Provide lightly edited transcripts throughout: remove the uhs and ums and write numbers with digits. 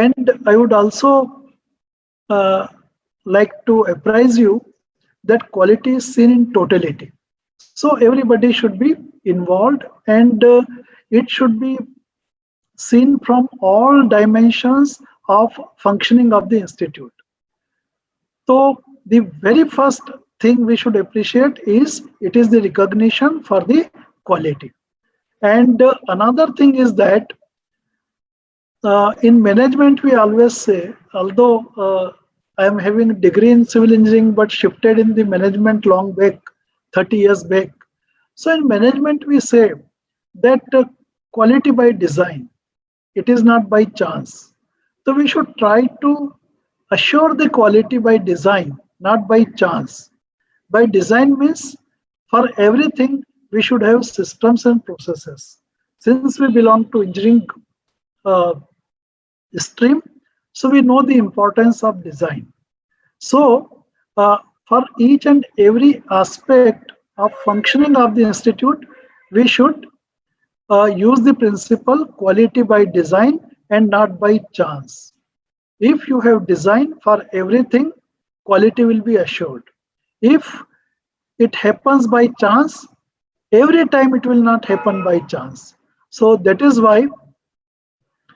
And I would also uh, like to apprise you that quality is seen in totality. So everybody should be involved, and it should be seen from all dimensions of functioning of the institute. So the very first thing we should appreciate is it is the recognition for the quality. And another thing is that in management we always say, although I am having a degree in civil engineering but shifted in the management long back, 30 years back. So in management we say that quality by design, it is not by chance. So we should try to assure the quality by design, not by chance. By design means for everything we should have systems and processes. Since we belong to engineering uh, stream, so we know the importance of design. So for each and every aspect of functioning of the institute, we should use the principle quality by design and not by chance. If you have design for everything, quality will be assured. If it happens by chance, every time it will not happen by chance. So that is why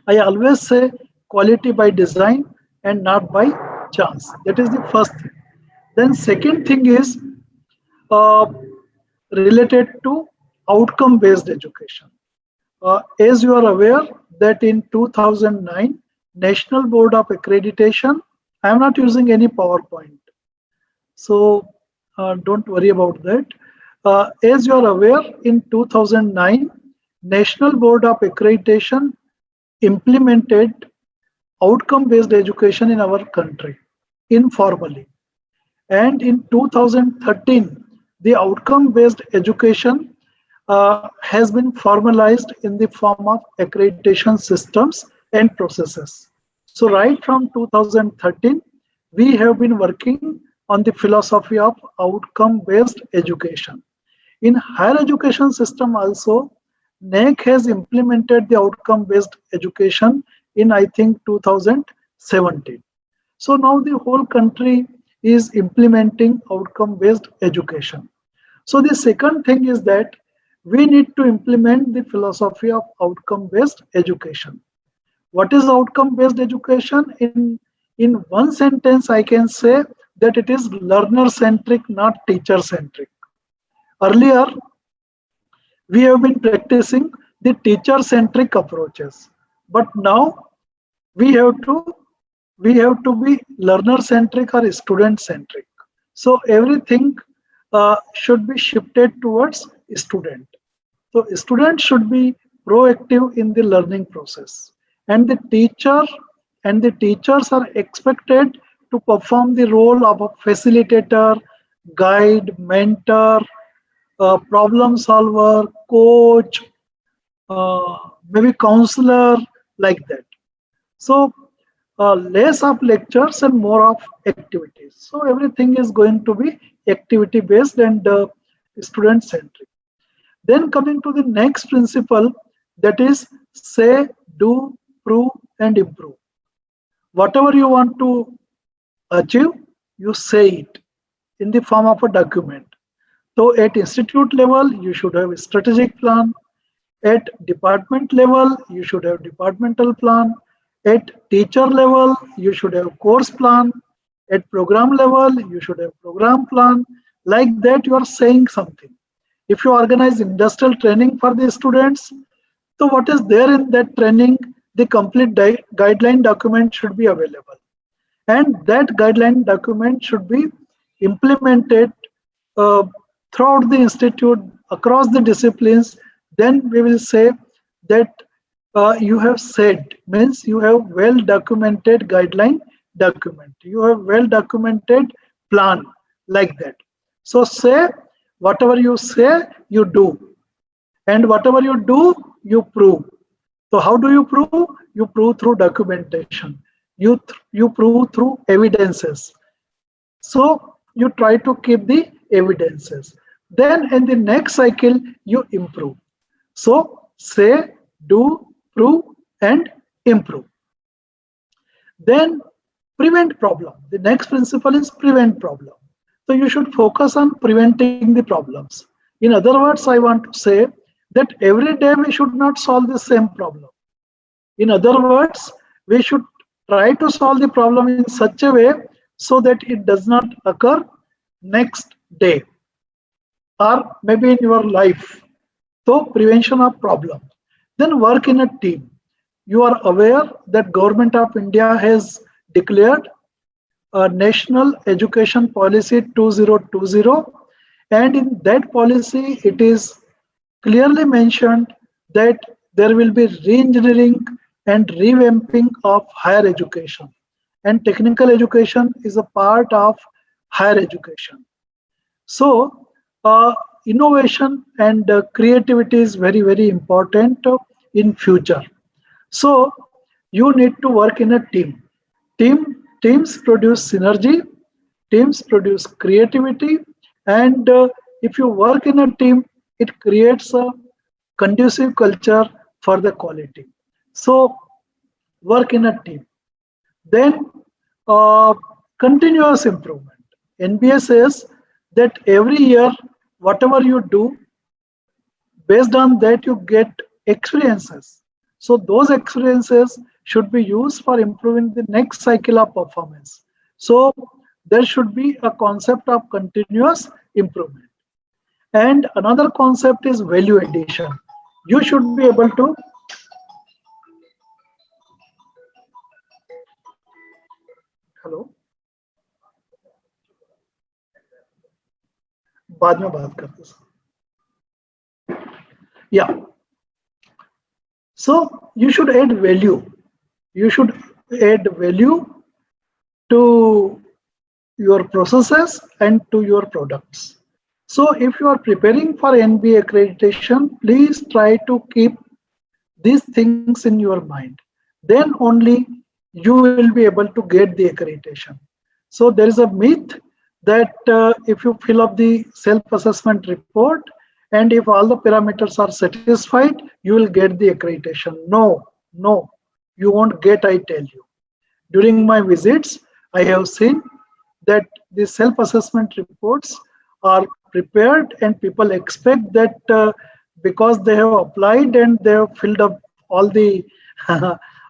I always say quality by design and not by chance. That is the first thing. Then second thing is uh, related to outcome based education. As you are aware that in 2009, National Board of Accreditation, I am not using any PowerPoint, so don't worry about that. As you are aware, in 2009, National Board of Accreditation implemented outcome based education in our country informally. And in 2013, the outcome based education has been formalized in the form of accreditation systems and processes. So, right from 2013, we have been working on the philosophy of outcome based education. In higher education system also, NAC has implemented the outcome based education in I think 2017. So now the whole country is implementing outcome based education. So the second thing is that we need to implement the philosophy of outcome based education. What is outcome based education? In one sentence, I can say that it is learner centric, not teacher centric. Earlier, we have been practicing the teacher centric approaches, but now we have to we have to be learner centric or student centric. So everything should be shifted towards student. So students should be proactive in the learning process, and the teachers are expected to perform the role of a facilitator, guide, mentor, problem solver, coach, maybe counselor, like that. So less of lectures and more of activities. So everything is going to be activity based and student centric. Then coming to the next principle, that is say, do, prove, and improve. Whatever you want to achieve, you say it in the form of a document. So at institute level, you should have a strategic plan. At department level, you should have departmental plan. At teacher level, you should have course plan. At program level, you should have program plan. Like that, you are saying something. If you organize industrial training for the students, so what is there in that training, the complete guideline document should be available. And that guideline document should be implemented uh, throughout the institute across the disciplines. Then we will say that you have said, means you have well documented guideline document, you have well documented plan, like that. So say, whatever you say, you do, and whatever you do, you prove. So how do you prove? You prove through documentation. You prove through evidences. So you try to keep the evidences. Then in the next cycle, you improve. So say, do, prove, and improve. Then prevent problem. The next principle is prevent problem. So you should focus on preventing the problems. In other words, I want to say that every day we should not solve the same problem. In other words, we should try to solve the problem in such a way so that it does not occur next day or maybe in your life. So prevention of problem. Then work in a team. You are aware that Government of India has declared a National Education Policy 2020, and in that policy it is clearly mentioned that there will be re-engineering and revamping of higher education, and technical education is a part of higher education. So innovation and creativity is very, very important in future. So you need to work in a team. Teams produce synergy, teams produce creativity, and if you work in a team, it creates a conducive culture for the quality. So work in a team. Then uh, continuous improvement. NBA says that every year, whatever you do, based on that you get experiences. So those experiences should be used for improving the next cycle of performance. So there should be a concept of continuous improvement. And another concept is value addition. You should be able to, hello, बाद में बात करते हैं. Yeah, so you should add value. You should add value to your processes and to your products. So if you are preparing for NBA accreditation, please try to keep these things in your mind. Then only you will be able to get the accreditation. So there is a myth that if you fill up the self-assessment report and if all the parameters are satisfied, you will get the accreditation. No, no, you won't get, I tell you. During my visits, I have seen that the self-assessment reports are prepared and people expect that because they have applied and they have filled up all the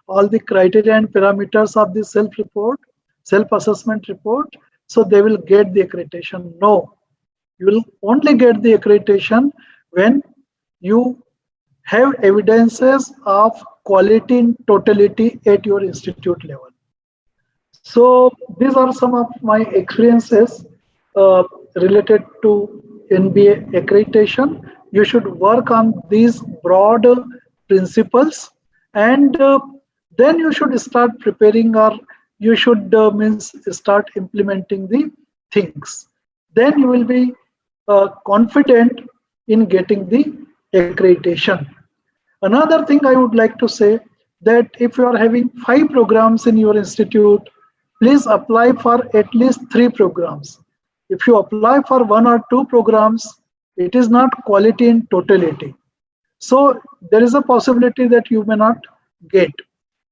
all the criteria and parameters of the self-assessment report, so they will get the accreditation. No, you will only get the accreditation when you have evidences of quality in totality at your institute level. So these are some of my experiences related to NBA accreditation. You should work on these broad principles, and then you should start preparing, or you should means start implementing the things. Then you will be confident in getting the accreditation. Another thing I would like to say that if you are having 5 programs in your institute, please apply for at least 3 programs. If you apply for 1 or 2 programs, it is not quality in totality. So there is a possibility that you may not get.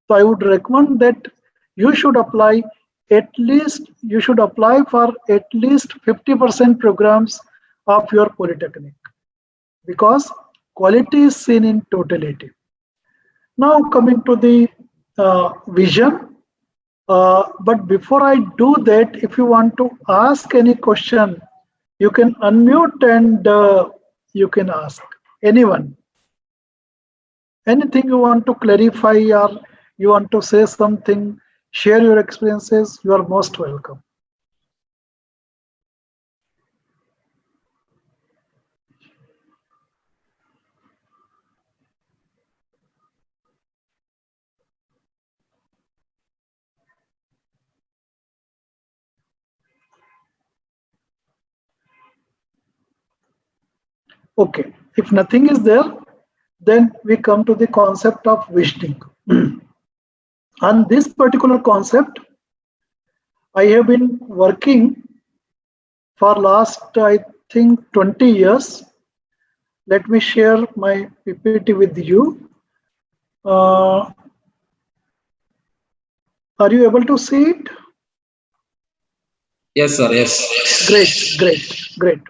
So I would recommend that you should apply you should apply for at least 50% programs of your polytechnic, because quality is seen in totality. Now coming to the vision, but before I do that, if you want to ask any question, you can unmute and you can ask anyone. Anything you want to clarify or you want to say something, share your experiences, you are most welcome. Okay, if nothing is there, then we come to the concept of visioning. On this particular concept, I have been working for last, I think, 20 years. Let me share my PPT with you. Are you able to see it? Yes, sir. Yes. Great, great, great.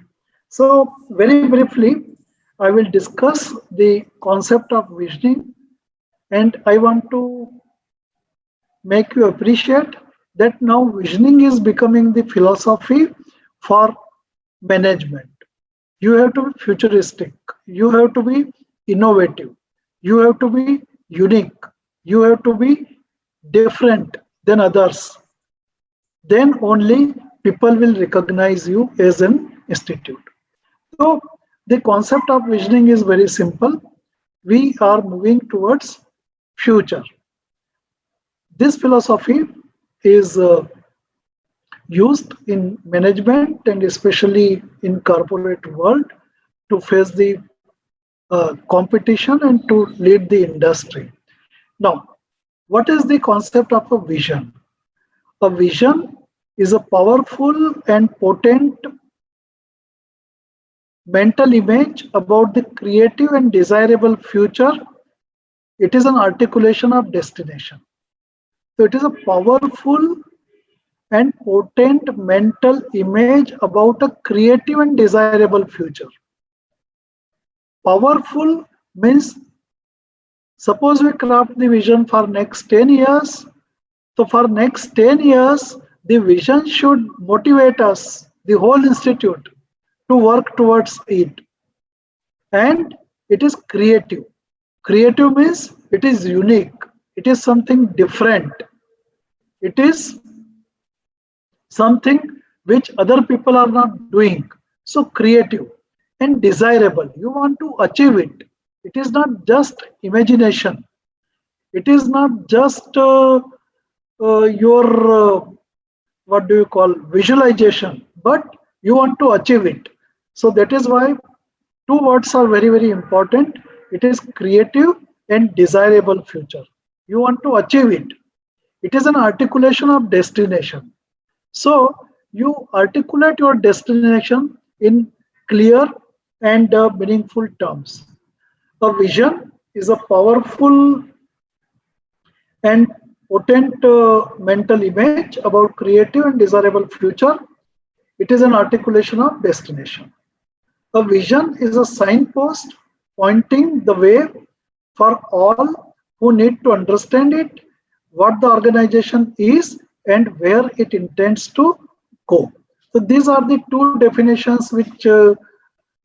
So, very briefly, I will discuss the concept of visioning, and I want to make you appreciate that now visioning is becoming the philosophy for management. You have to be futuristic, you have to be innovative, you have to be unique, you have to be different than others. Then only people will recognize you as an institute. So the concept of visioning is very simple. We are moving towards future. This philosophy is used in management and especially in corporate world to face the competition and to lead the industry. Now, what is the concept of a vision? A vision is a powerful and potent mental image about the creative and desirable future. It is an articulation of destination. So it is a powerful and potent mental image about a creative and desirable future. Powerful means suppose we craft the vision for next 10 years. So for next 10 years, the vision should motivate us, the whole institute, to work towards it. And it is creative. Creative means it is unique. It is something different. It is something which other people are not doing. So creative and desirable. You want to achieve it. It is not just imagination. It is not just your what do you call visualization, but you want to achieve it. So that is why two words are very important. It is creative and desirable future. You want to achieve it. It is an articulation of destination. So you articulate your destination in clear and meaningful terms. A vision is a powerful and potent mental image about creative and desirable future. It is an articulation of destination. A vision is a signpost pointing the way for all who need to understand it, what the organization is, and where it intends to go. So these are the two definitions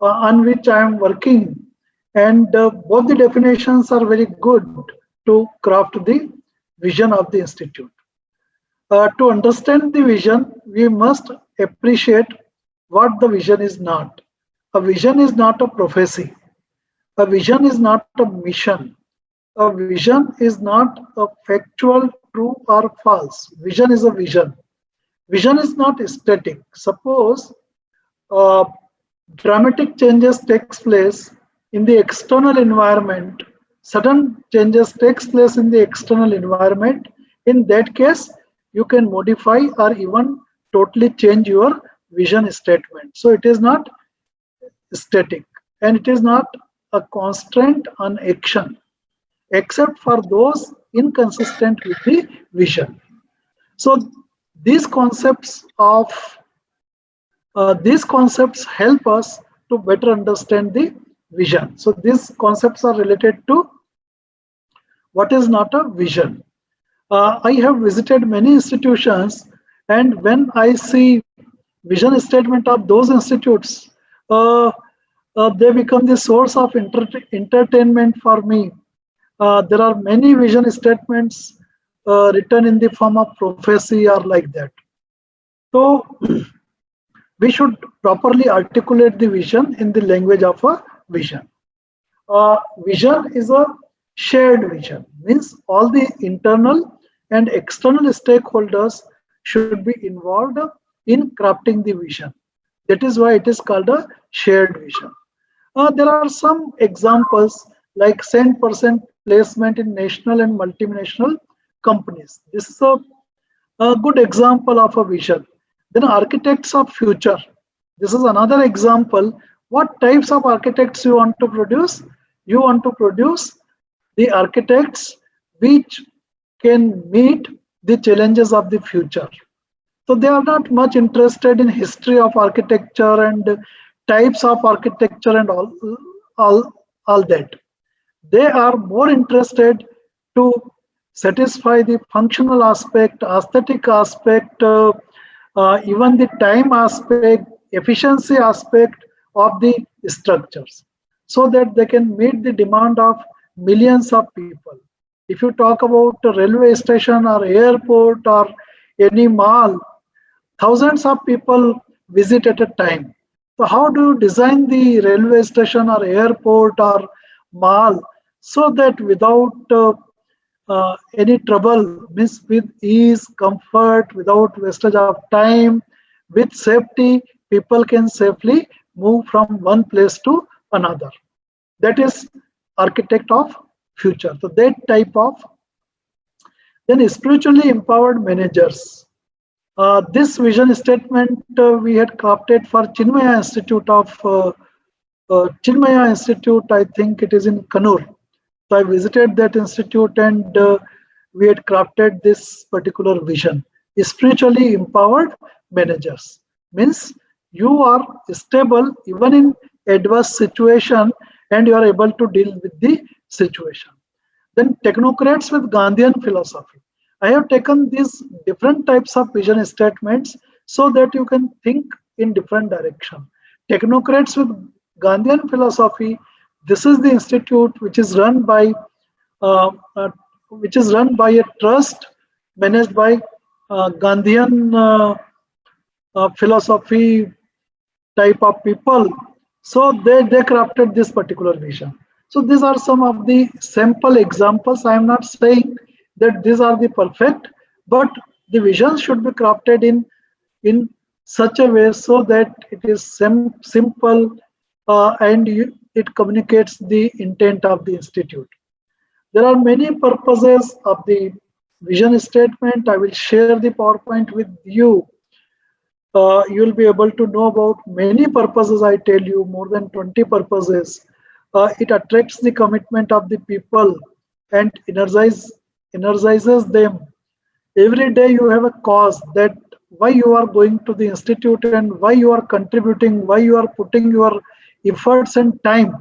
on which I am working, and both the definitions are very good to craft the vision of the institute. To understand the vision, we must appreciate what the vision is not. A vision is not a prophecy. A vision is not a mission. A vision is not a factual true or false. Vision is a vision. Vision is not static. Suppose uh, dramatic changes takes place in the external environment, sudden changes takes place in the external environment. In that case, you can modify or even totally change your vision statement. So it is not static and it is not a constraint on action except for those inconsistent with the vision. So these concepts of these concepts help us to better understand the vision. So these concepts are related to what is not a vision. I have visited many institutions, and when I see vision statement of those institutes, uh, they become the source of entertainment for me. There are many vision statements written in the form of prophecy or like that. So we should properly articulate the vision in the language of a vision. Vision is a shared vision, means all the internal and external stakeholders should be involved in crafting the vision. That is why it is called a shared vision. There are some examples like 10% placement in national and multinational companies. This is a good example of a vision. Then architects of future. This is another example. What types of architects you want to produce? You want to produce the architects which can meet the challenges of the future. So they are not much interested in history of architecture and types of architecture and all, all that. They are more interested to satisfy the functional aspect, aesthetic aspect, even the time aspect, efficiency aspect of the structures, so that they can meet the demand of millions of people. If you talk about a railway station or airport or any mall, thousands of people visit at a time. So how do you design the railway station or airport or mall so that without any trouble, means with ease, comfort, without wastage of time, with safety, people can safely move from one place to another. That is architect of future. So that type of, then spiritually empowered managers. This vision statement we had crafted for Chinmaya Institute Chinmaya Institute. I think it is in Kannur. So I visited that institute and we had crafted this particular vision. Spiritually empowered managers means you are stable even in adverse situation and you are able to deal with the situation. Then technocrats with Gandhian philosophy. I have taken these different types of vision statements so that you can think in different direction. Technocrats with Gandhian philosophy. This is the institute uh, uh, which is run by a trust managed by Gandhian philosophy type of people. So they crafted this particular vision. So these are some of the sample examples. I am not saying that these are the perfect, but the vision should be crafted in such a way so that it is simple and it communicates the intent of the institute. There are many purposes of the vision statement. I will share the PowerPoint with you. You will be able to know about many purposes. I tell you, more than 20 purposes. It attracts the commitment of the people and energizes them. Every day you have a cause that why you are going to the institute and why you are contributing, why you are putting your efforts and time.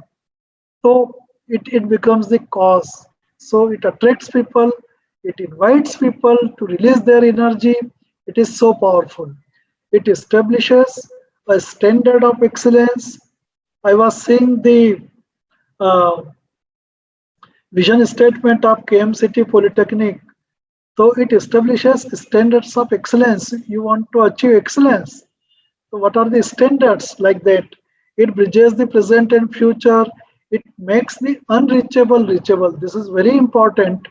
So it becomes the cause. So it attracts people, it invites people to release their energy. It is so powerful. It establishes a standard of excellence. I was seeing the uh, vision statement of KM City Polytechnic. So it establishes standards of excellence. You want to achieve excellence. So what are the standards like that? It bridges the present and future. It makes the unreachable reachable. This is very important.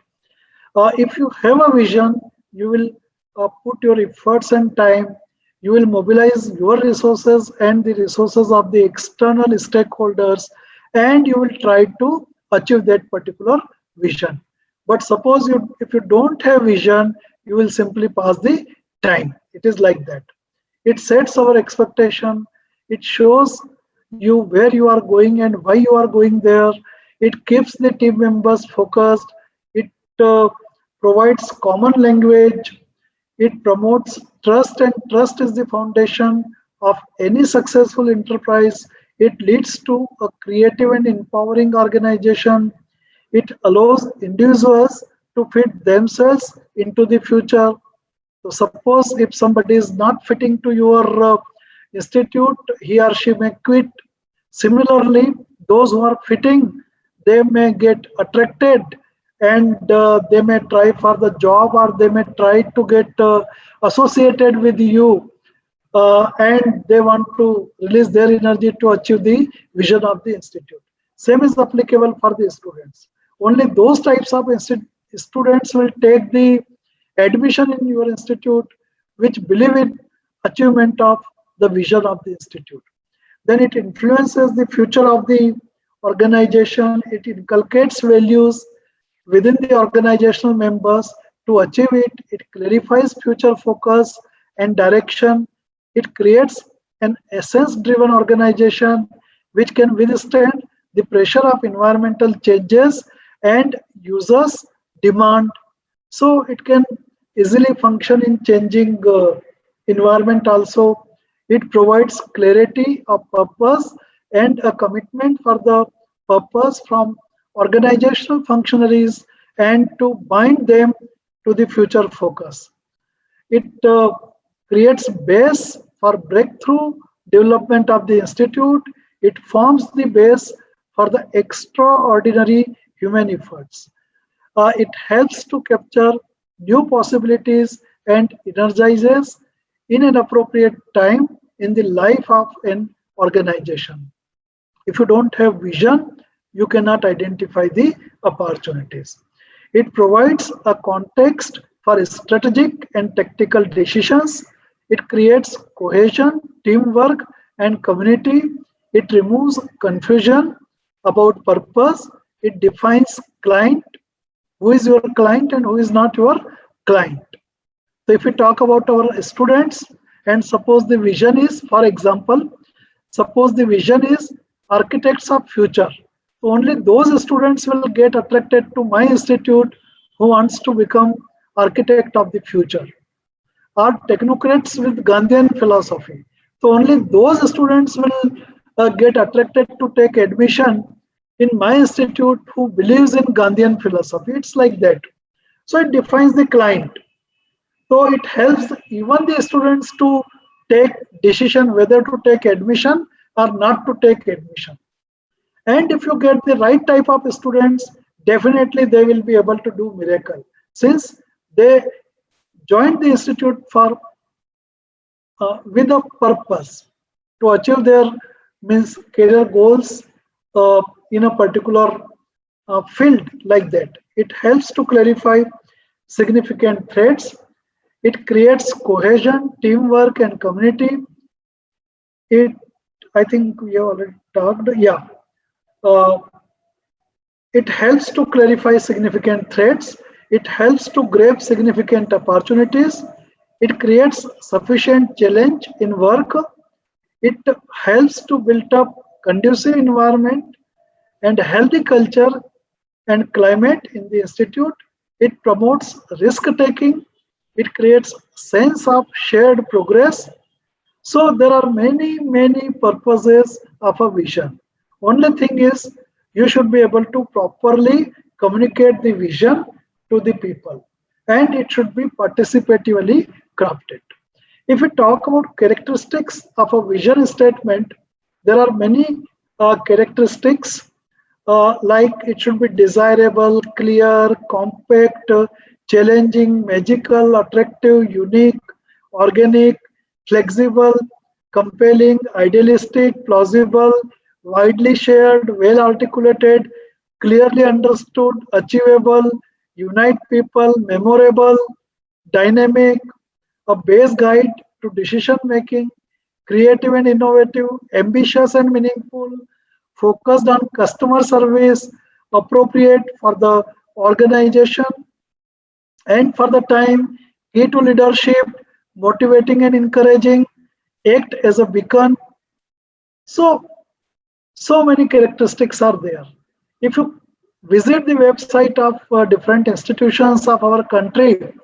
If you have a vision, you will put your efforts and time. You will mobilize your resources and the resources of the external stakeholders, and you will try to achieve that particular vision. But suppose if you don't have vision, you will simply pass the time. It is like that. It sets our expectation. It shows you where you are going and why you are going there. It keeps the team members focused. It provides common language. It promotes trust, and trust is the foundation of any successful enterprise. It leads to a creative and empowering organization. It allows individuals to fit themselves into the future. So suppose if somebody is not fitting to your institute, he or she may quit. Similarly, those who are fitting, they may get attracted and they may try for the job or they may try to get associated with you and they want to release their energy to achieve the vision of the institute. Same is applicable for the students. Only those types of students will take the admission in your institute which believe in achievement of the vision of the institute. Then it influences the future of the organization. It inculcates values within the organizational members to achieve it. It clarifies future focus and direction. It creates an essence driven organization which can withstand the pressure of environmental changes and users demand. So it can easily function in changing environment also. It provides clarity of purpose and a commitment for the purpose from organizational functionaries and to bind them to the future focus. It creates base for breakthrough development of the institute. It forms the base for the extraordinary human efforts. It helps to capture new possibilities and energizes in an appropriate time in the life of an organization. If you don't have vision, you cannot identify the opportunities. It provides a context for strategic and tactical decisions. It creates cohesion, teamwork, and community. It removes confusion about purpose. It defines client, who is your client and who is not your client. So if we talk about our students, and suppose the vision is, for example, suppose the vision is architects of future. So only those students will get attracted to my institute who wants to become architect of the future, or technocrats with Gandhian philosophy. So only those students will get attracted to take admission in my institute who believes in Gandhian philosophy. It's like that. So it defines the client. So it helps even the students to take decision whether to take admission or not to take admission. And if you get the right type of students, definitely they will be able to do miracle since they joined the institute for with a purpose to achieve their means career goals in a particular field like that. It helps to clarify significant threats. It creates cohesion, teamwork, and community. It, I think we have already talked. Yeah, uh, it helps to clarify significant threats. It helps to grab significant opportunities. It creates sufficient challenge in work. It helps to build up conducive environment and healthy culture and climate in the institute. It promotes risk taking. It creates sense of shared progress. So there are many purposes of a vision. Only thing is you should be able to properly communicate the vision to the people, and it should be participatively crafted. If we talk about characteristics of a vision statement, there are many characteristics like it should be desirable, clear, compact, challenging, magical, attractive, unique, organic, flexible, compelling, idealistic, plausible, widely shared, well articulated, clearly understood, achievable, unite people, memorable, dynamic, a base guide to decision making, creative and innovative, ambitious and meaningful, focused on customer service, appropriate for the organization and for the time, key to leadership, motivating and encouraging, act as a beacon. So, so many characteristics are there. If you visit the website of different institutions of our country,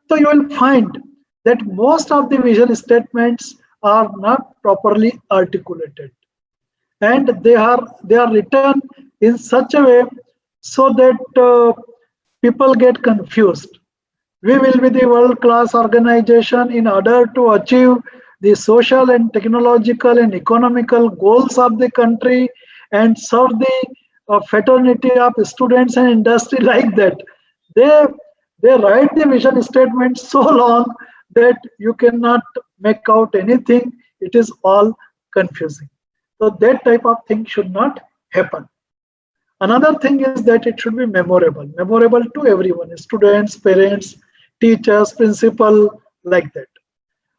so you will find that most of the vision statements are not properly articulated, and they are written in such a way so that people get confused. We will be the world class organization in order to achieve the social and technological and economical goals of the country and serve the fraternity of students and industry like that. They they write the vision statement so long that you cannot make out anything. It is all confusing. So that type of thing should not happen. Another thing is that it should be memorable to everyone, students, parents, teachers, principal, like that.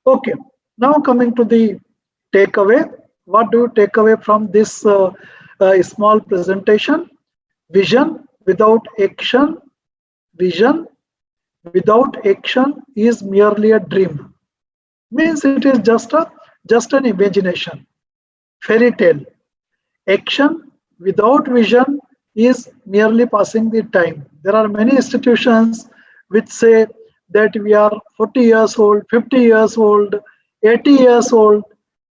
Okay, now coming to the takeaway. What do you take away from this small presentation? Vision without action, vision without action is merely a dream. Means it is just an imagination, fairy tale. Action without vision is merely passing the time. There are many institutions which say that we are 40 years old, 50 years old, 80 years old,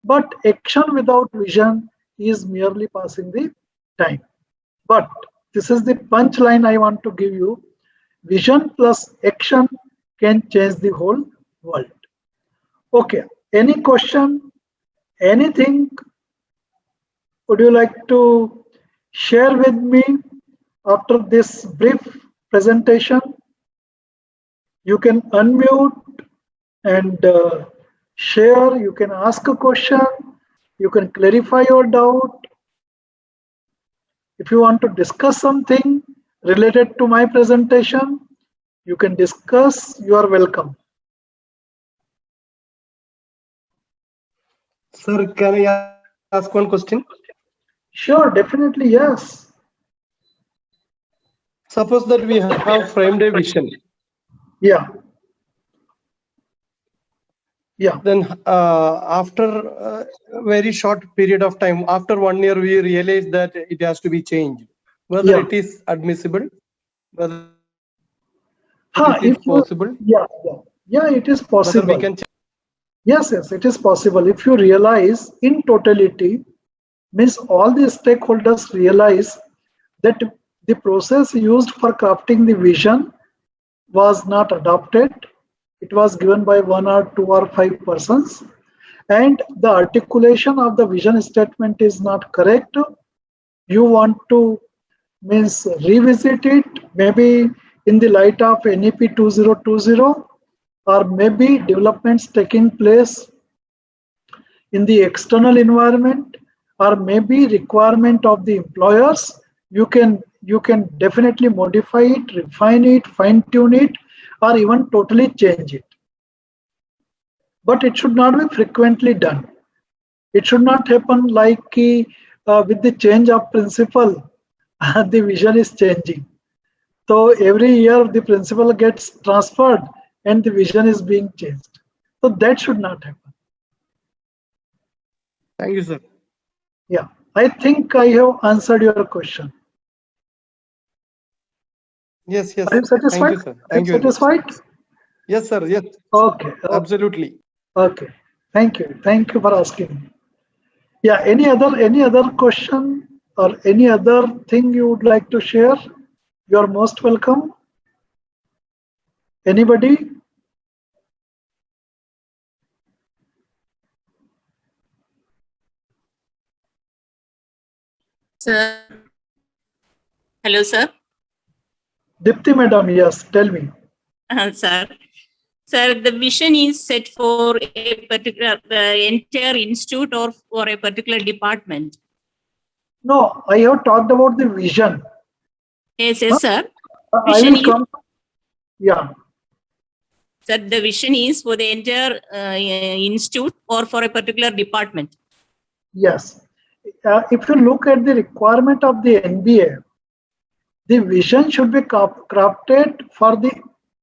but action without vision is merely passing the time. But this is the punchline I want to give you. Vision plus action can change the whole world. Okay, any question, anything would you like to share with me after this brief presentation? You can unmute and share. You can ask a question. You can clarify your doubt. If you want to discuss something related to my presentation, you can discuss. You are welcome. Sir, can I ask one question? Sure, definitely, yes. Suppose that we have framed a vision. Yeah. Yeah. Then after a very short period of time, after 1 year, we realize that it has to be changed. Whether Yeah. it is admissible, whether it is If possible, you, yeah, it is whether we can possible. Yes, it is possible. If you realize in totality, means all the stakeholders realize that the process used for crafting the vision was not adopted. It was given by 1 or 2 or 5 persons, and the articulation of the vision statement is not correct. You want to means revisit it, maybe in the light of NEP 2020, or maybe developments taking place in the external environment, or maybe requirement of the employers. You can definitely modify it, refine it, fine tune it, or even totally change it, but it should not be frequently done. It should not happen like with the change of principal the vision is changing. So every year the principal gets transferred and the vision is being changed. So that should not happen. Thank you, sir. Yeah, I think I have answered your question. Yes, yes. Are you Thank satisfied? you, sir. Are Thank you you very much. satisfied? Yes, sir. Yes. Okay. Absolutely. Okay. Thank you. Thank you for asking. Yeah. Any other question or any other thing you would like to share? You are most welcome. Anybody? Sir. Hello, sir. Dipti madam, yes. Tell me. Sir. Sir, the vision is set for a particular entire institute or for a particular department. No, I have talked about the vision. Yes, yes, sir. I Vision will come. Yeah. Sir, the vision is for the entire institute or for a particular department. Yes. If you look at the requirement of the NBA, the vision should be crafted for the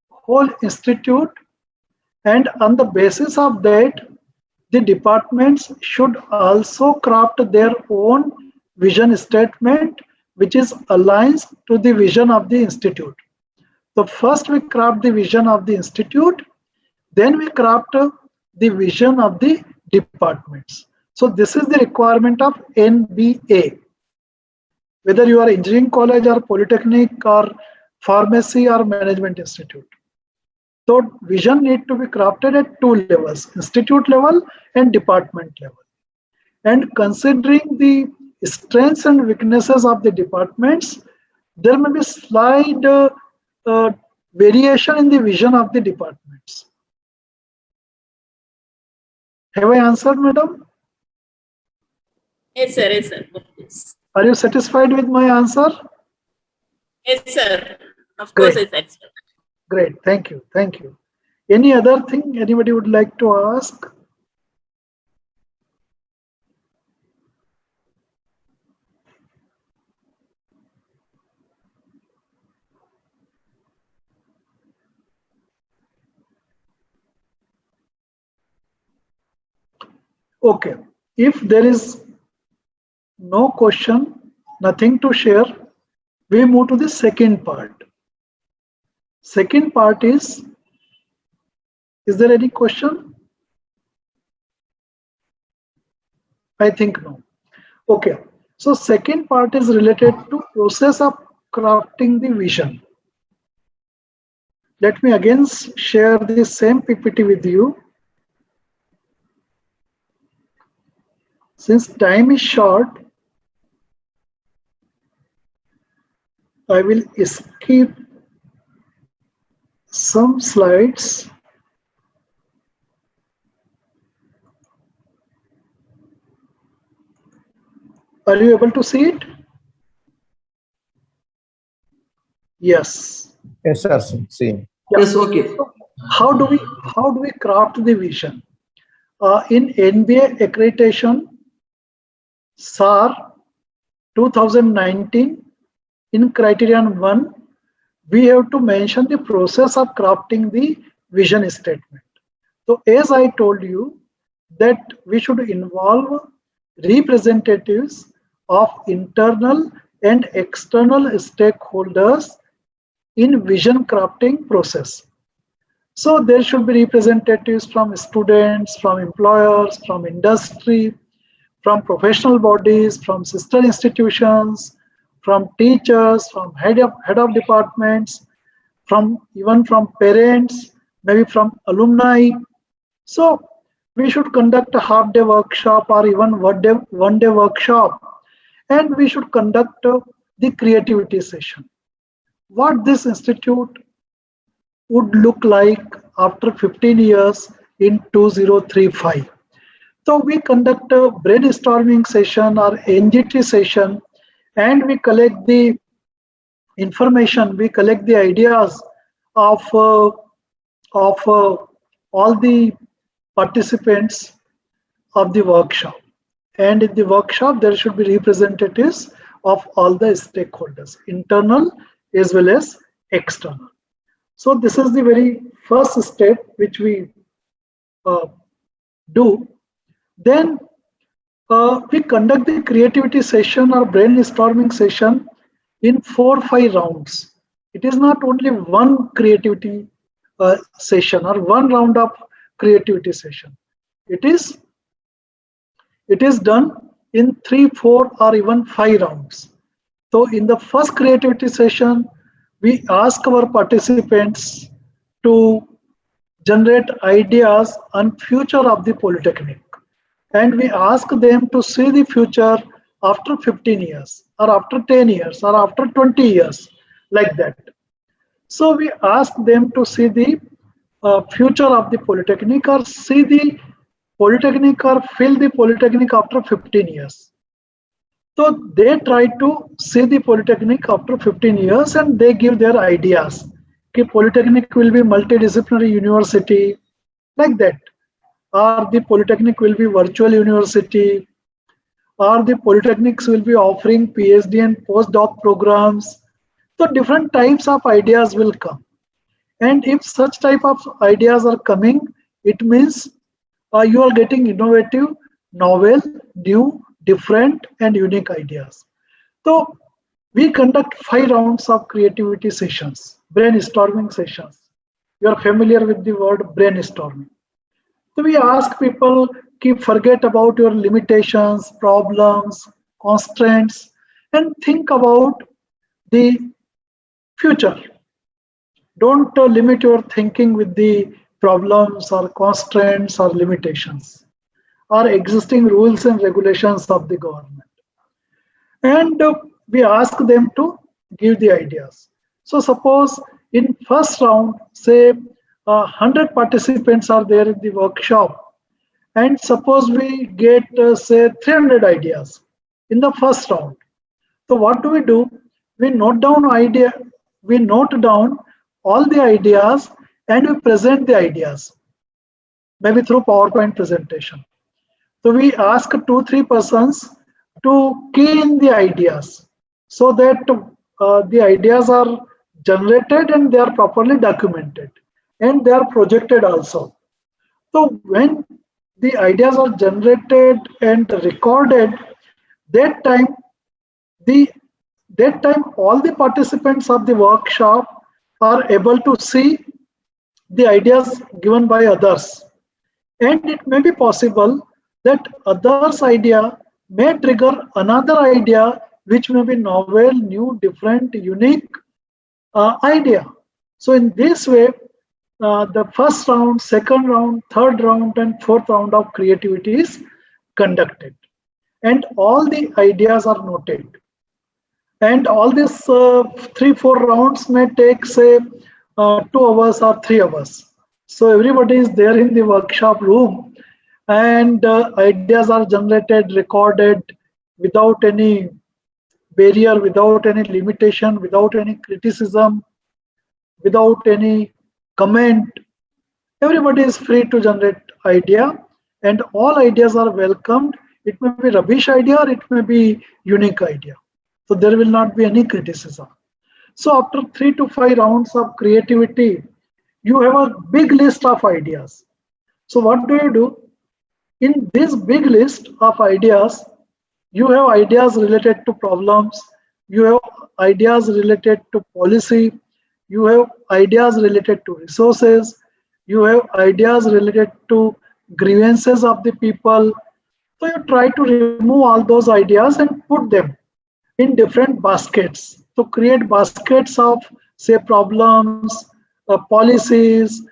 whole institute, and on the basis of that, the departments should also craft their own vision statement, which is aligns to the vision of the institute. So first we craft the vision of the institute, then we craft the vision of the departments. So this is the requirement of NBA. Whether you are engineering college or polytechnic or pharmacy or management institute. So vision need to be crafted at two levels, institute level and department level. And considering the strengths and weaknesses of the departments, there may be slight variation in the vision of the departments. Have I answered, madam? Yes, sir. Yes, sir. Yes. Are you satisfied with my answer? Yes, sir. Of course, Great. yes, sir. Great. Thank you. Thank you. Any other thing anybody would like to ask? Okay. If there is no question, nothing to share, we move to the second part. Second part is Is there any question? I think no. Okay. So second part is related to process of crafting the vision. Let me again share the same PPT with you. Since time is short, I will skip some slides. Are you able to see it? Yes. Yes, sir. See. Yeah. Yes, okay. So how do we craft the vision? In NBA accreditation, SAR 2019, in criterion 1, we have to mention the process of crafting the vision statement. So as I told you that we should involve representatives of internal and external stakeholders in vision crafting process. So there should be representatives from students, from employers, from industry, from professional bodies, from sister institutions, from teachers, from head of departments, even from parents, maybe from alumni. So we should conduct a half-day workshop or even one-day workshop, and we should conduct the creativity session. What this institute would look like after 15 years in 2035. So we conduct a brainstorming session or NGT session, and we collect the information, we collect the ideas of all the participants of the workshop. And in the workshop, there should be representatives of all the stakeholders, internal as well as external. So this is the very first step which we do. Then we conduct the creativity session or brainstorming session in 4 or 5 rounds. It is not only one creativity session or one round of creativity session. It is done in 3, 4 or even 5 rounds. So in the first creativity session, we ask our participants to generate ideas on future of the Polytechnic. And we ask them to see the future after 15 years or after 10 years or after 20 years, like that. So we ask them to see the future of the Polytechnic or see the Polytechnic or feel the Polytechnic after 15 years. So they try to see the Polytechnic after 15 years and they give their ideas. Okay, Polytechnic will be multidisciplinary university, like that. Or the Polytechnic will be virtual university, or the Polytechnics will be offering PhD and postdoc programs. So different types of ideas will come. And if such type of ideas are coming, it means you are getting innovative, novel, new, different and unique ideas. So we conduct 5 rounds of creativity sessions, brainstorming sessions. You are familiar with the word brainstorming. So we ask people, forget about your limitations, problems, constraints, and think about the future. Don't limit your thinking with the problems or constraints or limitations or existing rules and regulations of the government. And we ask them to give the ideas. So suppose in first round, say 100 participants are there in the workshop, and suppose we get say 300 ideas in the first round. So what do? We note down all the ideas and we present the ideas, maybe through PowerPoint presentation. So we ask 2-3 persons to key in the ideas so that the ideas are generated and they are properly documented and they are projected also. So when the ideas are generated and recorded, that time all the participants of the workshop are able to see the ideas given by others. And it may be possible that others' idea may trigger another idea which may be novel, new, different, unique idea. So in this way, the first round, second round, third round, and fourth round of creativity is conducted. And all the ideas are noted. And all these 3-4 rounds may take, say, 2 hours or 3 hours. So everybody is there in the workshop room, and ideas are generated, recorded without any barrier, without any limitation, without any criticism, without any comment. Everybody is free to generate idea, and all ideas are welcomed. It may be rubbish idea or it may be unique idea. So there will not be any criticism. So after 3 to 5 rounds of creativity, you have a big list of ideas. So what do? In this big list of ideas, you have ideas related to problems, you have ideas related to policy, you have ideas related to resources, you have ideas related to grievances of the people. So you try to remove all those ideas and put them in different baskets. So create baskets of, say, problems, policies,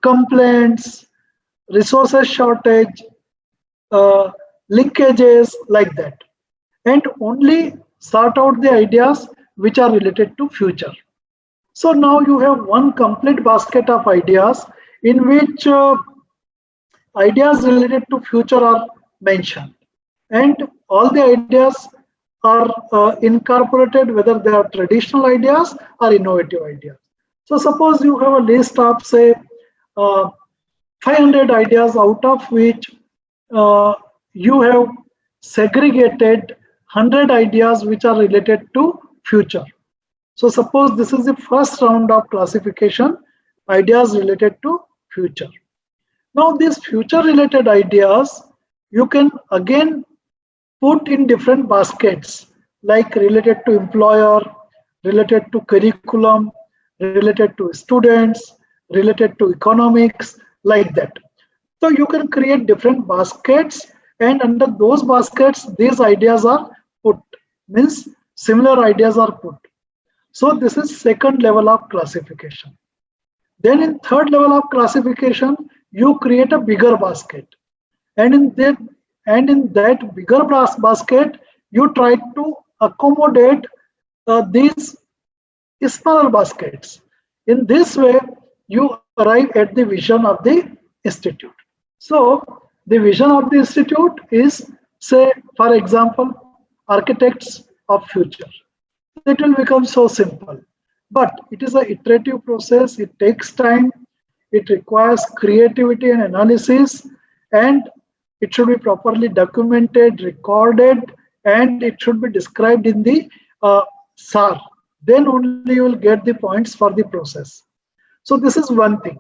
complaints, resources shortage, linkages, like that. And only sort out the ideas which are related to future. So now you have one complete basket of ideas in which ideas related to future are mentioned. And all the ideas are incorporated, whether they are traditional ideas or innovative ideas. So suppose you have a list of, say, 500 ideas, out of which you have segregated 100 ideas which are related to future. So suppose this is the first round of classification, ideas related to future. Now these future related ideas, you can again put in different baskets, like related to employer, related to curriculum, related to students, related to economics, like that. So you can create different baskets, and under those baskets, these ideas are put, means similar ideas are put. So this is second level of classification. Then in third level of classification, you create a bigger basket. And in that bigger basket, you try to accommodate these smaller baskets. In this way, you arrive at the vision of the institute. So the vision of the institute is, say, for example, architects of future. It will become so simple. But it is an iterative process, it takes time, it requires creativity and analysis, and it should be properly documented, recorded, and it should be described in the SAR. Then only you will get the points for the process. So this is one thing.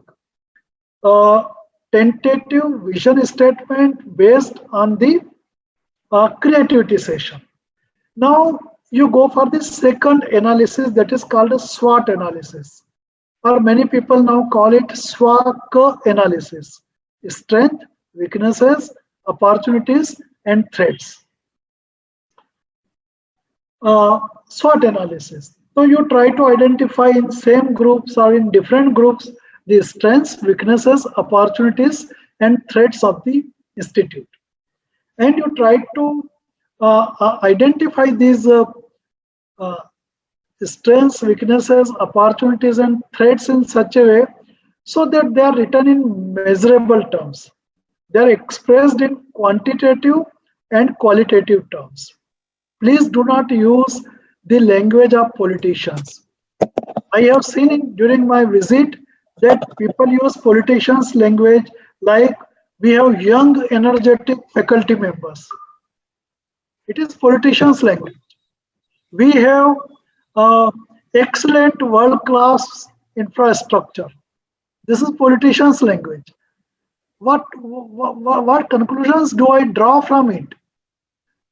Tentative vision statement based on the creativity session. Now you go for the second analysis, that is called a SWOT analysis, or many people now call it SWOT analysis: strength, weaknesses, opportunities, and threats. SWOT analysis. So you try to identify in same groups or in different groups the strengths, weaknesses, opportunities, and threats of the institute. And you try to identify these strengths, weaknesses, opportunities, and threats in such a way so that they are written in measurable terms. They are expressed in quantitative and qualitative terms. Please do not use the language of politicians. I have seen during my visit that people use politicians' language, like we have young, energetic faculty members. It is politicians' language. We have excellent world-class infrastructure. This is politicians' language. What conclusions do I draw from it?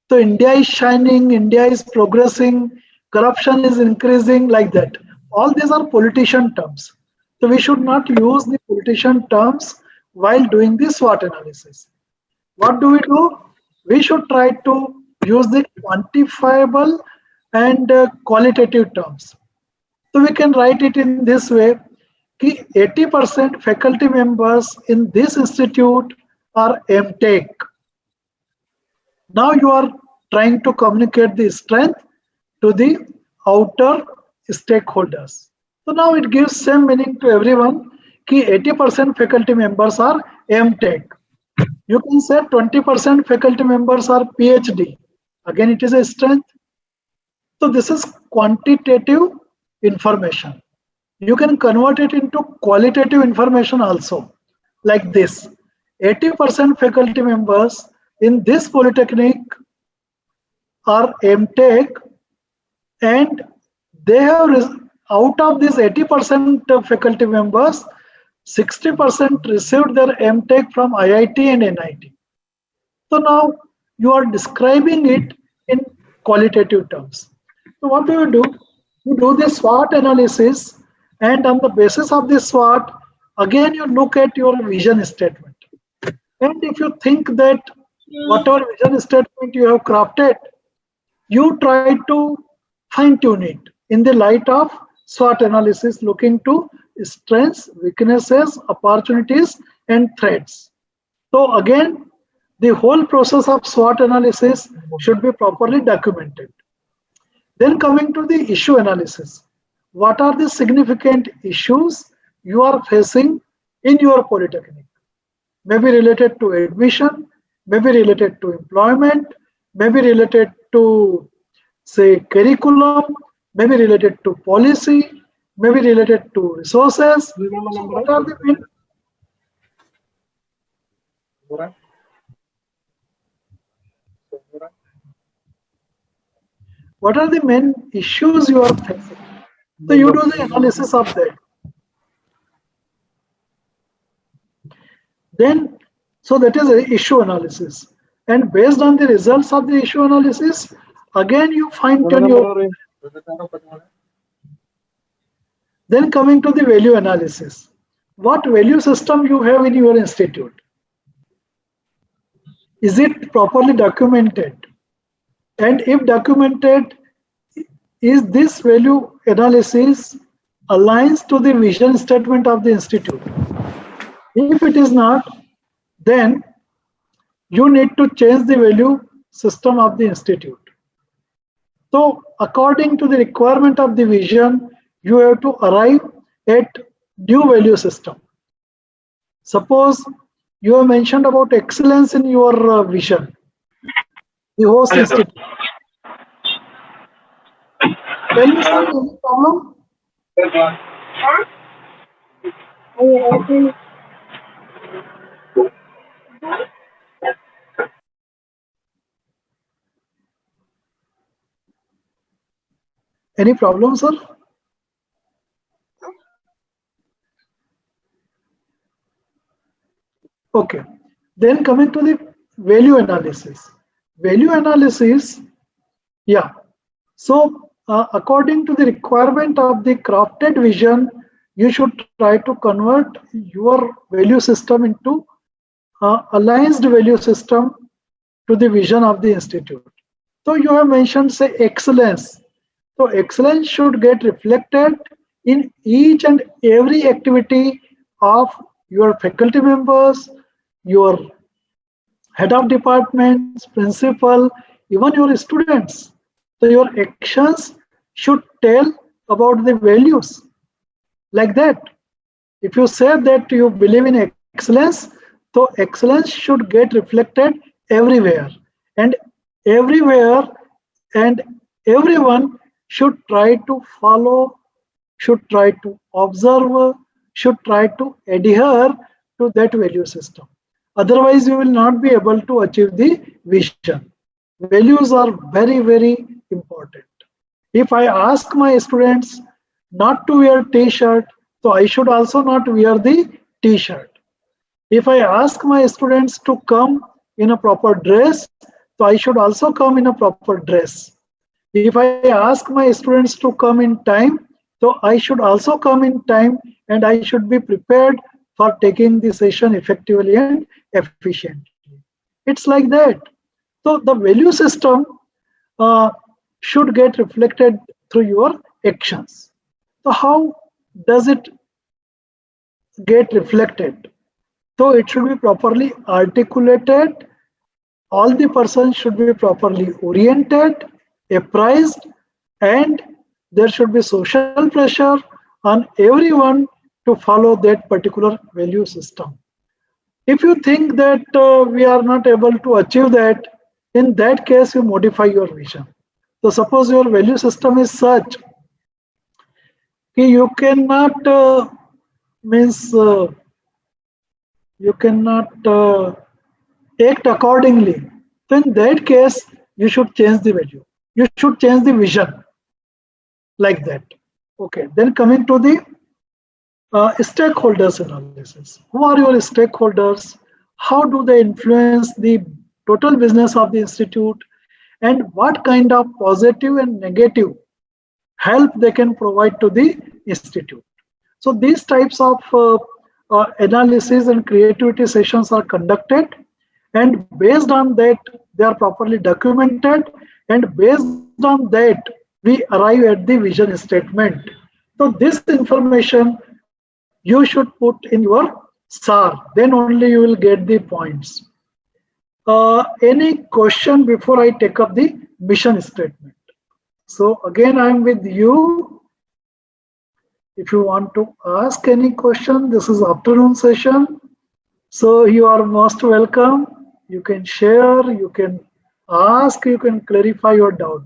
So India is shining, India is progressing, corruption is increasing, like that. All these are politician terms. So we should not use the politician terms while doing the SWOT analysis. What do? We should try to use the quantifiable and qualitative terms. So we can write it in this way: कि 80% faculty members in this institute are MTech. Now you are trying to communicate the strength to the outer stakeholders. So now it gives same meaning to everyone कि 80% faculty members are MTech. You can say 20% faculty members are PhD. Again, it is a strength. So this is quantitative information. You can convert it into qualitative information also, like this: 80% faculty members in this polytechnic are MTech, and they have, out of these 80% faculty members, 60% received their MTech from IIT and NIT. So now you are describing it in qualitative terms. So what do? You do the SWOT analysis, and on the basis of the SWOT, again you look at your vision statement. And if you think that whatever vision statement you have crafted, you try to fine tune it in the light of SWOT analysis, looking to strengths, weaknesses, opportunities, and threats. So again, the whole process of SWOT analysis should be properly documented. Then coming to the issue analysis. What are the significant issues you are facing in your polytechnic? Maybe related to admission, maybe related to employment, maybe related to, say, curriculum, maybe related to policy, maybe related to resources. So what are the main issues you are facing? So you do the analysis of that. Then, so that is a issue analysis. And based on the results of the issue analysis, again you fine tune your. Then coming to the value analysis. What value system you have in your institute? Is it properly documented? And if documented, is this value analysis aligns to the vision statement of the institute? If it is not, then you need to change the value system of the institute. So according to the requirement of the vision, you have to arrive at new value system. Suppose you have mentioned about excellence in your vision, the host institute. Tell me, sir, any problem? Any problem, sir? Okay. Then coming to the value analysis. Value analysis, yeah. So according to the requirement of the crafted vision, you should try to convert your value system into aligned value system to the vision of the institute. So you have mentioned, say, excellence. So excellence should get reflected in each and every activity of your faculty members, your head of departments, principal, even your students. So your actions should tell about the values, like that. If you say that you believe in excellence, so excellence should get reflected everywhere, and everywhere, and everyone should try to follow, should try to observe, should try to adhere to that value system. Otherwise, you will not be able to achieve the vision. Values are very, very important. If I ask my students not to wear t-shirt, so I should also not wear the t-shirt. If I ask my students to come in a proper dress, so I should also come in a proper dress. If I ask my students to come in time, So I should also come in time and I should be prepared for taking the session effectively and efficiently. It's like that. So the value system uh, should get reflected through your actions. So how does it get reflected? So it should be properly articulated. All the persons should be properly oriented, apprised, and there should be social pressure on everyone to follow that particular value system. If you think that we are not able to achieve that, in that case, you modify your vision. So, suppose your value system is such that you cannot means you cannot act accordingly. So, in that case, you should change the value. You should change the vision like that. Okay. Then coming to the stakeholders analysis. Who are your stakeholders? How do they influence the total business of the institute? And what kind of positive and negative help they can provide to the institute? So these types of analysis and creativity sessions are conducted, and based on that, they are properly documented, and based on that, we arrive at the vision statement. So this information you should put in your SAR, then only you will get the points. Any question before I take up the mission statement? So again, I am with you. If you want to ask any question, this is afternoon session. So you are most welcome. You can share, you can ask, you can clarify your doubt.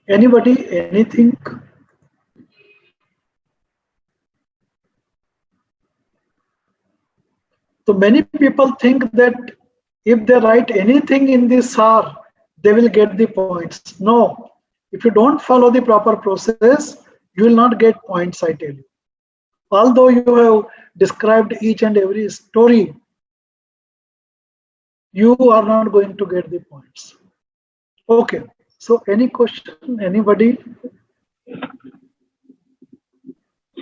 Anybody, anything? So many people think that if they write anything in this SAR, they will get the points. No, if you don't follow the proper process, you will not get points, I tell you. Although you have described each and every story, you are not going to get the points. Okay, so any question, anybody?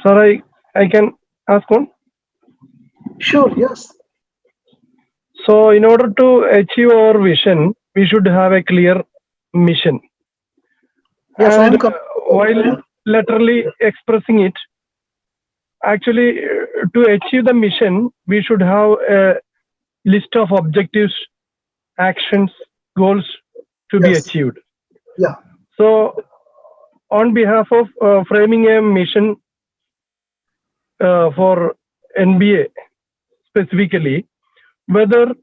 Sir, I can ask one. Sure, yes. So, in order to achieve our vision, we should have a clear mission. Yes, I And am while laterally expressing it, actually, to achieve the mission, we should have a list of objectives, actions, goals to be yes. achieved. Yeah. So, on behalf of framing a mission for NBA specifically, whether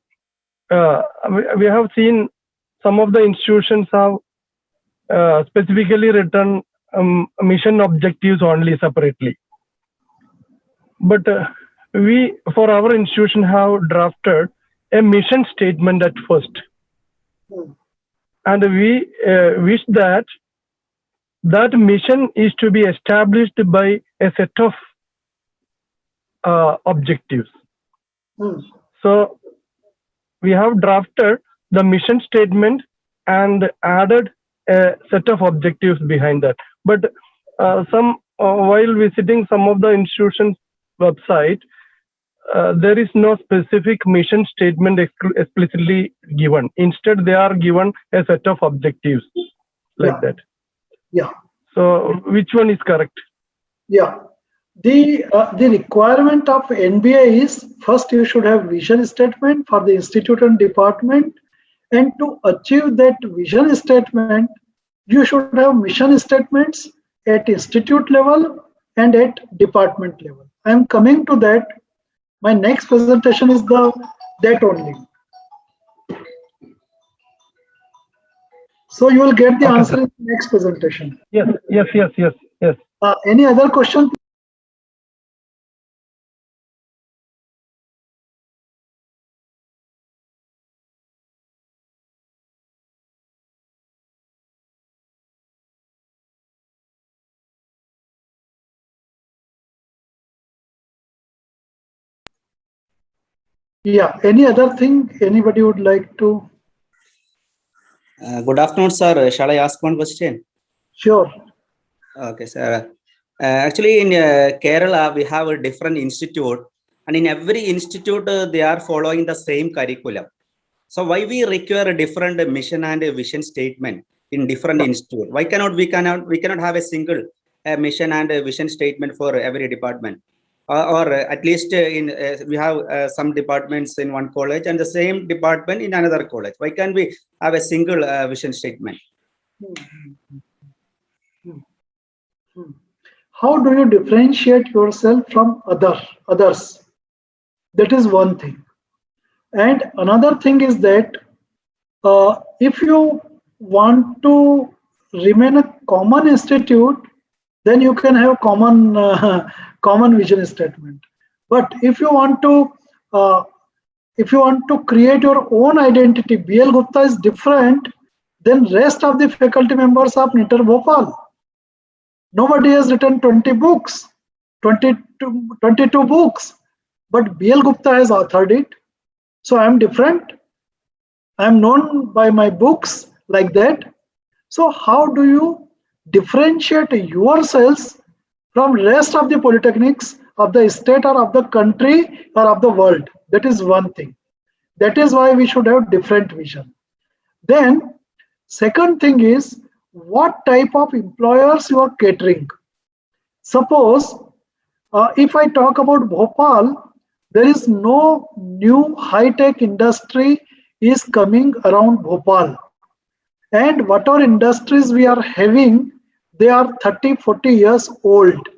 we have seen some of the institutions have specifically written mission objectives only separately. But we, for our institution, have drafted a mission statement at first. And we wish that that mission is to be established by a set of objectives. So we have drafted the mission statement and added a set of objectives behind that. But while visiting some of the institutions' website, there is no specific mission statement explicitly given. Instead, they are given a set of objectives like that. Yeah. So, which one is correct? Yeah. The requirement of NBA is first you should have vision statement for the institute and department, and to achieve that vision statement, you should have mission statements at institute level and at department level. I am coming to that. My next presentation is that only. So you will get the answer in the next presentation. Yes. Any other question? Yeah. Any other thing anybody would like to? Good afternoon, sir. Shall I ask one question? Sure. Okay, sir. Actually, in Kerala, we have a different institute, and in every institute, they are following the same curriculum. So, why we require a different mission and a vision statement in different institute? Why we cannot have a single mission and a vision statement for every department? Or at least we have some departments in one college and the same department in another college. Why can't we have a single vision statement? How do you differentiate yourself from others? That is one thing. And another thing is that if you want to remain a common institute, then you can have common vision statement. But if you want to create your own identity, BL Gupta is different than rest of the faculty members of NITER Bhopal. Nobody has written 20 books, 22 books, but BL Gupta has authored it. So I am different. I am known by my books like that. So how do you differentiate yourselves from rest of the polytechnics of the state or of the country or of the world? That is one thing. That is why we should have different vision. Then second thing is what type of employers you are catering. Suppose if I talk about Bhopal, there is no new high-tech industry is coming around Bhopal. And whatever industries we are having, they are 30-40 years old.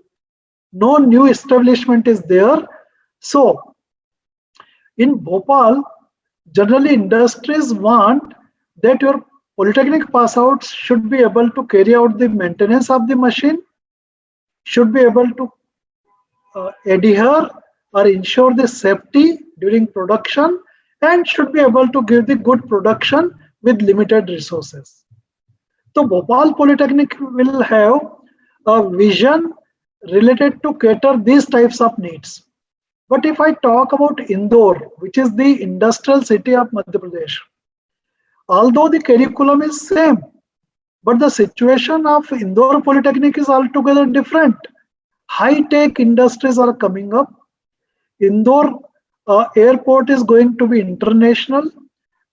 No new establishment is there. So in Bhopal, generally industries want that your polytechnic pass outs should be able to carry out the maintenance of the machine, should be able to adhere or ensure the safety during production, and should be able to give the good production with limited resources. So Bhopal Polytechnic will have a vision related to cater these types of needs. But if I talk about Indore, which is the industrial city of Madhya Pradesh, although the curriculum is same, but the situation of Indore Polytechnic is altogether different. High-tech industries are coming up. Indore airport is going to be international.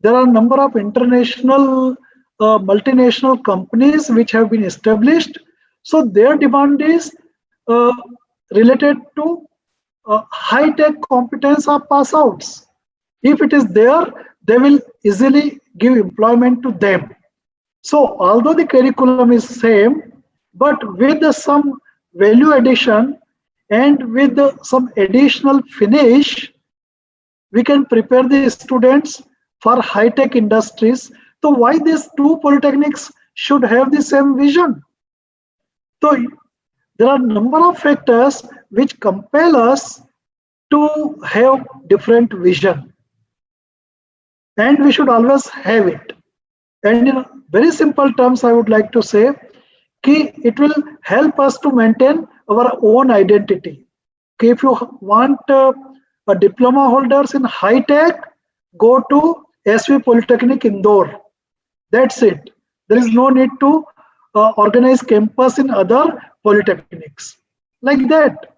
There are a number of international multinational companies which have been established. So their demand is related to high-tech competence of pass-outs. If it is there, they will easily give employment to them. So although the curriculum is same, but with some value addition and with some additional finish, we can prepare the students for high-tech industries. So why these two polytechnics should have the same vision? So there are a number of factors which compel us to have different vision, and we should always have it. And in very simple terms, I would like to say that it will help us to maintain our own identity. Okay, if you want a diploma holders in high tech, go to SV Polytechnic Indore. That's it. There is no need to organize campus in other polytechnics like that.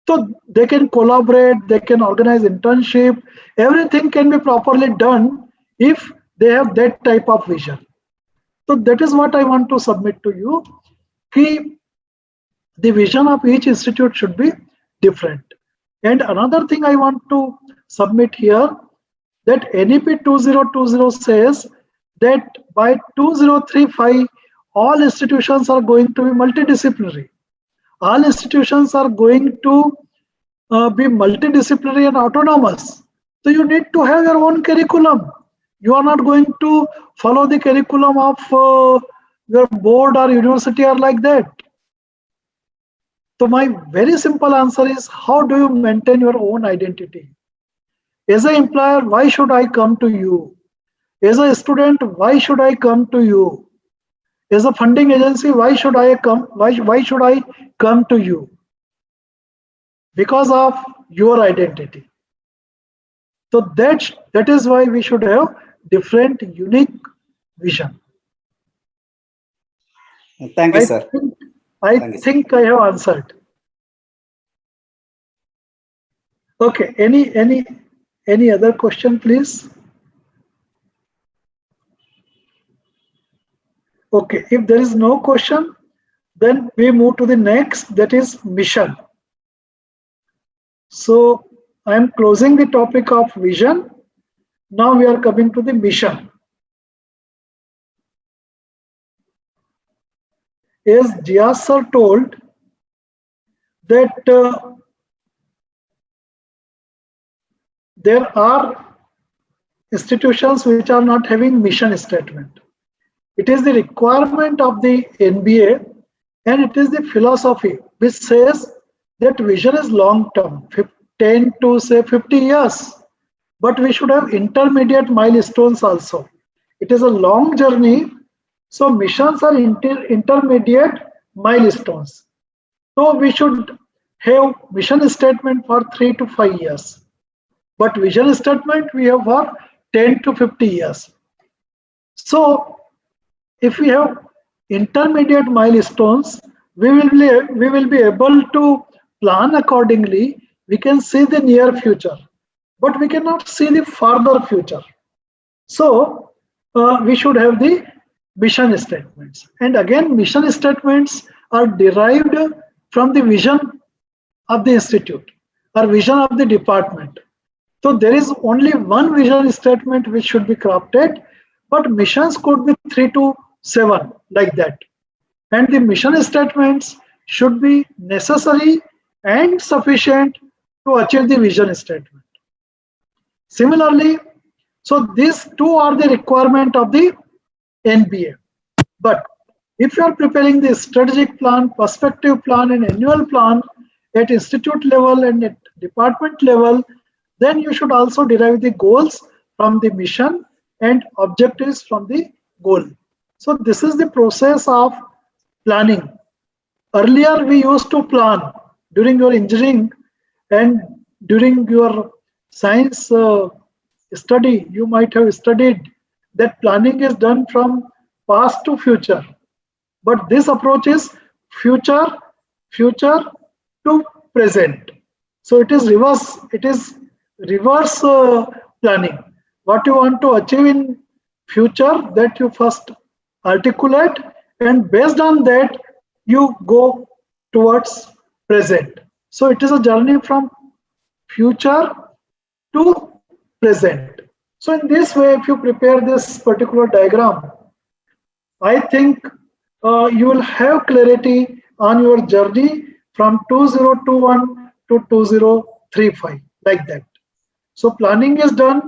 So they can collaborate, they can organize internship. Everything can be properly done if they have that type of vision. So that is what I want to submit to you. The vision of each institute should be different. And another thing I want to submit here, that NEP 2020 says that by 2035, all institutions are going to be multidisciplinary. All institutions are going to be multidisciplinary and autonomous. So you need to have your own curriculum. You are not going to follow the curriculum of your board or university or like that. So my very simple answer is, how do you maintain your own identity? As an employer, why should I come to you? As a student, why should I come to you? As a funding agency, why should I come? Why should I come to you? Because of your identity. So that is why we should have different unique vision. Thank you, sir. I Thank you, sir. think I have answered. Okay, any other question, please? Okay, if there is no question, then we move to the next, that is mission. So I am closing the topic of vision. Now we are coming to the mission. As Gias sir told that there are institutions which are not having mission statement. It is the requirement of the NBA and it is the philosophy which says that vision is long term, 10 to say 50 years. But we should have intermediate milestones also. It is a long journey, so missions are intermediate milestones. So we should have mission statement for 3 to 5 years. But vision statement we have for 10 to 50 years. So if we have intermediate milestones, we will be able to plan accordingly. We can see the near future, but we cannot see the farther future. So we should have the mission statements. And again, mission statements are derived from the vision of the institute or vision of the department. So there is only one vision statement which should be crafted, but missions could be 3 to 7 like that. And the mission statements should be necessary and sufficient to achieve the vision statement. Similarly, so these two are the requirement of the NBA. But if you are preparing the strategic plan, perspective plan, and annual plan at institute level and at department level, then you should also derive the goals from the mission and objectives from the goal. So this is the process of planning. Earlier we used to plan during your engineering and during your science study, you might have studied that planning is done from past to future. But this approach is future to present. So it is reverse planning. What you want to achieve in future, that you first articulate, and based on that you go towards present. So it is a journey from future to present. So in this way, if you prepare this particular diagram, I think you will have clarity on your journey from 2021 to 2035, like that. So planning is done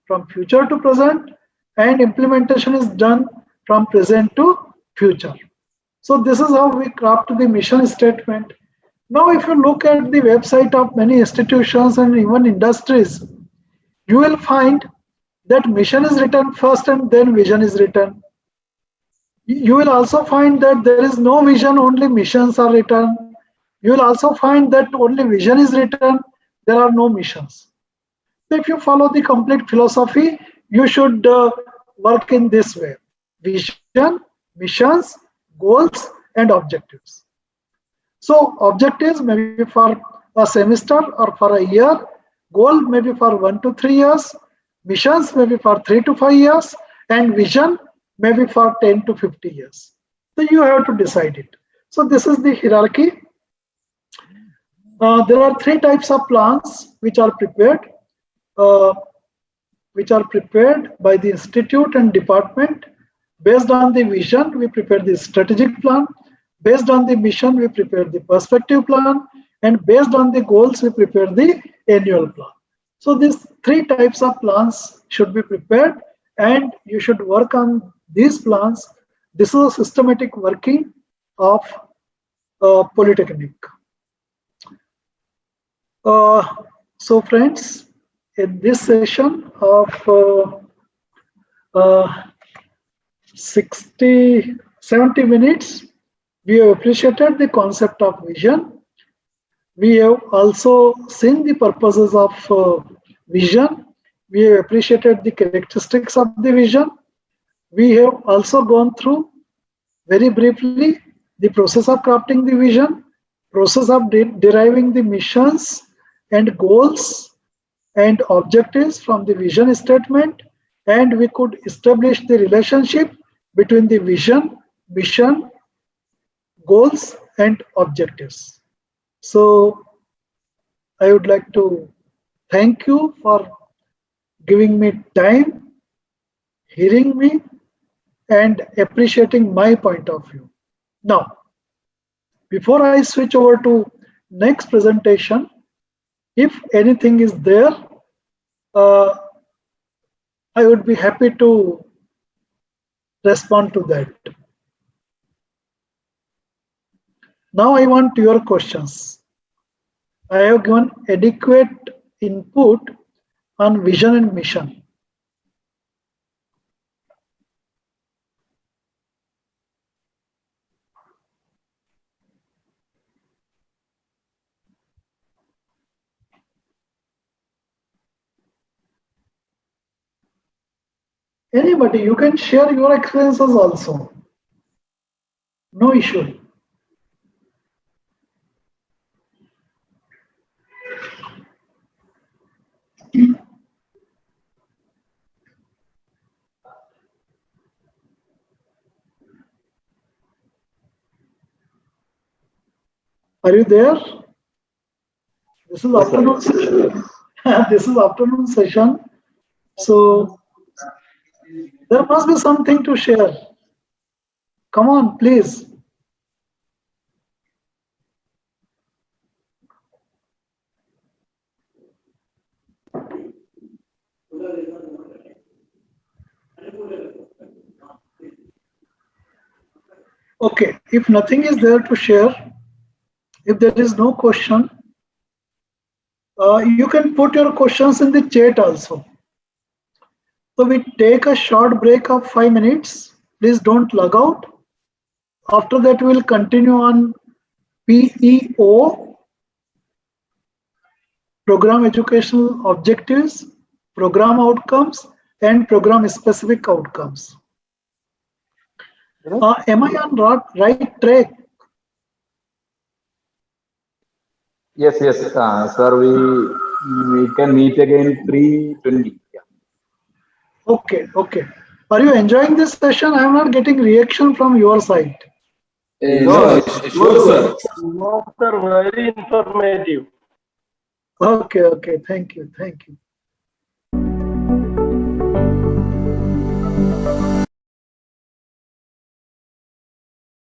from future to present, and implementation is done from present to future. So this is how we craft the mission statement. Now, if you look at the website of many institutions and even industries, you will find that mission is written first and then vision is written. You will also find that there is no vision, only missions are written. You will also find that only vision is written, there are no missions. So if you follow the complete philosophy, you should work in this way: vision, missions, goals, and objectives. So objectives may be for a semester or for a year, goal may be for 1 to 3 years, missions may be for 3 to 5 years, and vision may be for 10 to 50 years. So you have to decide it. So this is the hierarchy. There are 3 types of plans which are prepared by the institute and department. Based on the vision, we prepare the strategic plan. Based on the mission, we prepare the perspective plan. And based on the goals, we prepare the annual plan. So these 3 types of plans should be prepared, and you should work on these plans. This is a systematic working of Polytechnic. So friends, in this session of 70 minutes, we have appreciated the concept of vision. We have also seen the purposes of vision We have appreciated the characteristics of the vision. We have also gone through very briefly the process of crafting the vision, process of deriving the missions and goals and objectives from the vision statement, and we could establish the relationship between the vision, mission, goals and objectives. So I would like to thank you for giving me time, hearing me and appreciating my point of view. Now, before I switch over to next presentation, if anything is there, I would be happy to respond to that. Now I want your questions. I have given adequate input on vision and mission. Anybody, you can share your experiences also. No issue. Are you there? This is afternoon session. This is afternoon session. So there must be something to share. Come on, please. Okay, if nothing is there to share, if there is no question, you can put your questions in the chat also. So we take a short break of 5 minutes. Please don't log out. After that, we will continue on PEO, Program Educational Objectives, Program Outcomes, and Program Specific Outcomes. Am I on right track? Yes, sir. We can meet again 3:20. Yeah. Okay. Are you enjoying this session? I am not getting reaction from your side. No, sure, sir. No, sir, very informative. Okay. Thank you.